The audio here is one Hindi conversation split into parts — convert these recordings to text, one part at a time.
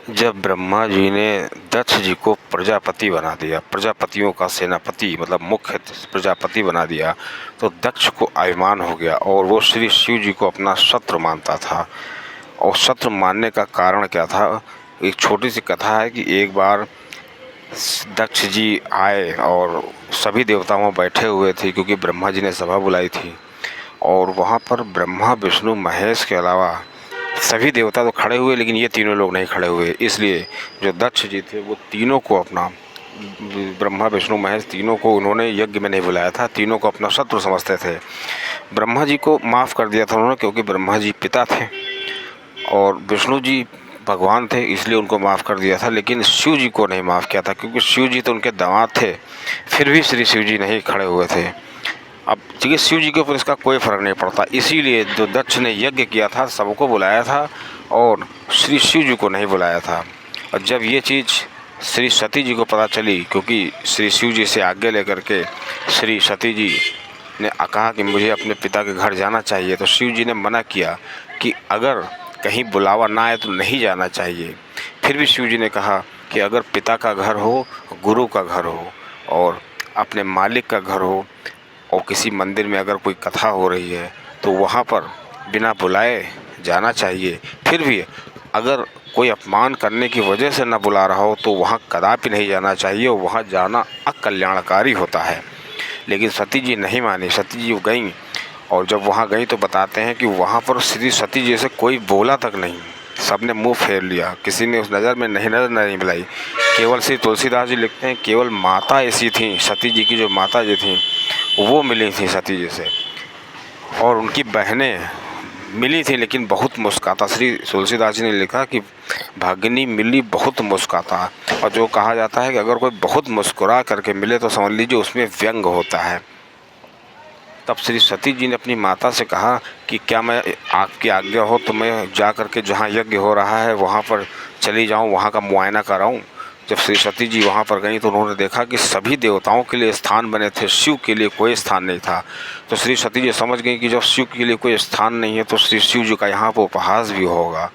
जब ब्रह्मा जी ने दक्ष जी को प्रजापति बना दिया, प्रजापतियों का सेनापति मतलब मुख्य प्रजापति बना दिया, तो दक्ष को अभिमान हो गया और वो श्री शिव जी को अपना शत्रु मानता था। और शत्रु मानने का कारण क्या था? एक छोटी सी कथा है कि एक बार दक्ष जी आए और सभी देवताओं बैठे हुए थे, क्योंकि ब्रह्मा जी ने सभा बुलाई थी। और वहाँ पर ब्रह्मा विष्णु महेश के अलावा सभी देवता तो खड़े हुए, लेकिन ये तीनों लोग नहीं खड़े हुए। इसलिए जो दक्ष जी थे वो तीनों को अपना, ब्रह्मा विष्णु महेश तीनों को उन्होंने यज्ञ में नहीं बुलाया था, तीनों को अपना शत्रु समझते थे। ब्रह्मा जी को माफ़ कर दिया था उन्होंने, क्योंकि ब्रह्मा जी पिता थे और विष्णु जी भगवान थे, इसलिए उनको माफ़ कर दिया था। लेकिन शिव जी को नहीं माफ़ किया था, क्योंकि शिव जी तो उनके दामाद थे, फिर भी श्री शिव जी नहीं खड़े हुए थे। अब देखिए, शिव जी के ऊपर इसका कोई फ़र्क नहीं पड़ता, इसीलिए जो दक्ष ने यज्ञ किया था सबको बुलाया था और श्री शिव जी को नहीं बुलाया था। और जब ये चीज़ श्री सती जी को पता चली, क्योंकि श्री शिव जी से आज्ञा लेकर के श्री सती जी ने कहा कि मुझे अपने पिता के घर जाना चाहिए, तो शिव जी ने मना किया कि अगर कहीं बुलावा ना आए तो नहीं जाना चाहिए। फिर भी शिव जी ने कहा कि अगर पिता का घर हो, गुरु का घर हो और अपने मालिक का घर हो और किसी मंदिर में अगर कोई कथा हो रही है तो वहाँ पर बिना बुलाए जाना चाहिए। फिर भी अगर कोई अपमान करने की वजह से न बुला रहा हो तो वहाँ कदापि नहीं जाना चाहिए, और वहाँ जाना अकल्याणकारी होता है। लेकिन सती जी नहीं मानी, सती जी गईं, और जब वहाँ गई तो बताते हैं कि वहाँ पर श्री सती जी से कोई बोला तक नहीं, सबने मुंह फेर लिया, किसी ने उस नज़र में नज़र नहीं मिलाई। केवल श्री तुलसीदास जी लिखते हैं केवल माता ऐसी थी, सती जी की जो माता जी थी वो मिली थी सती जी से, और उनकी बहनें मिली थी लेकिन बहुत मुस्काता। श्री तुलसीदास जी ने लिखा कि भागिनी मिली बहुत मुस्काता, और जो कहा जाता है कि अगर कोई बहुत मुस्कुरा करके मिले तो समझ लीजिए उसमें व्यंग होता है। तब श्री सती जी ने अपनी माता से कहा कि क्या मैं आपकी आज्ञा हो तो मैं जा कर के जहाँ यज्ञ हो रहा है वहाँ पर चली जाऊँ, वहाँ का मुआयना कराऊँ। जब श्री सती जी वहाँ पर गईं तो उन्होंने देखा कि सभी देवताओं के लिए स्थान बने थे, शिव के लिए कोई स्थान नहीं था। तो श्री सती जी समझ गई कि जब शिव के लिए कोई स्थान नहीं है तो श्री शिव जी का यहाँ पर उपहास भी होगा,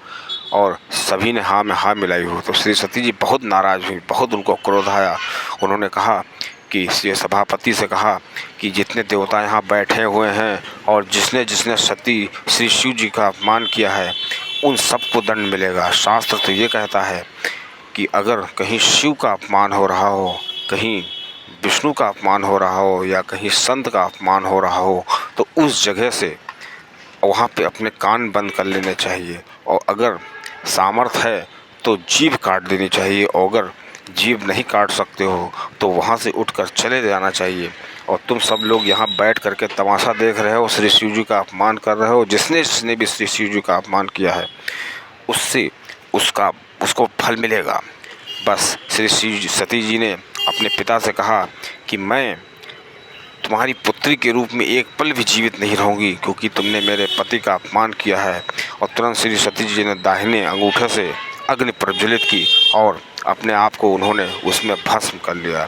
और सभी ने हाँ में हाँ मिलाई हो। तो श्री सती जी बहुत नाराज़ हुई, बहुत उनको क्रोध आया। उन्होंने कहा कि ये सभापति से कहा कि जितने देवता यहाँ बैठे हुए हैं और जिसने जिसने सती श्री शिव जी का अपमान किया है उन सबको दंड मिलेगा। शास्त्र तो ये कहता है कि अगर कहीं शिव का अपमान हो रहा हो, कहीं विष्णु का अपमान हो रहा हो या कहीं संत का अपमान हो रहा हो तो उस जगह से वहाँ पे अपने कान बंद कर लेने चाहिए, और अगर सामर्थ है तो जीभ काट देनी चाहिए, और अगर जीभ नहीं काट सकते हो तो वहाँ से उठकर चले जाना चाहिए। और तुम सब लोग यहाँ बैठ करके तमाशा देख रहे हो, श्री शिव जी का अपमान कर रहे हो। जिसने जिसने भी श्री शिव जी का अपमान किया है उससे उसको फल मिलेगा। बस श्री सती जी ने अपने पिता से कहा कि मैं तुम्हारी पुत्री के रूप में एक पल भी जीवित नहीं रहूँगी, क्योंकि तुमने मेरे पति का अपमान किया है। और तुरंत श्री सती जी ने दाहिने अंगूठे से अग्नि प्रज्वलित की और अपने आप को उन्होंने उसमें भस्म कर लिया।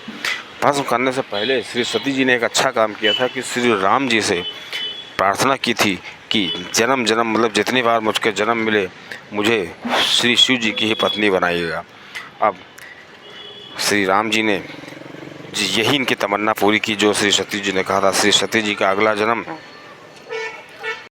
भस्म करने से पहले श्री सती जी ने एक अच्छा काम किया था कि श्री राम जी से प्रार्थना की थी कि जन्म जन्म मतलब जितनी बार मुझको जन्म मिले मुझे श्री शिव जी की ही पत्नी बनाइएगा। अब श्री राम जी ने यही इनकी तमन्ना पूरी की जो श्री सती जी ने कहा था। श्री सती जी का अगला जन्म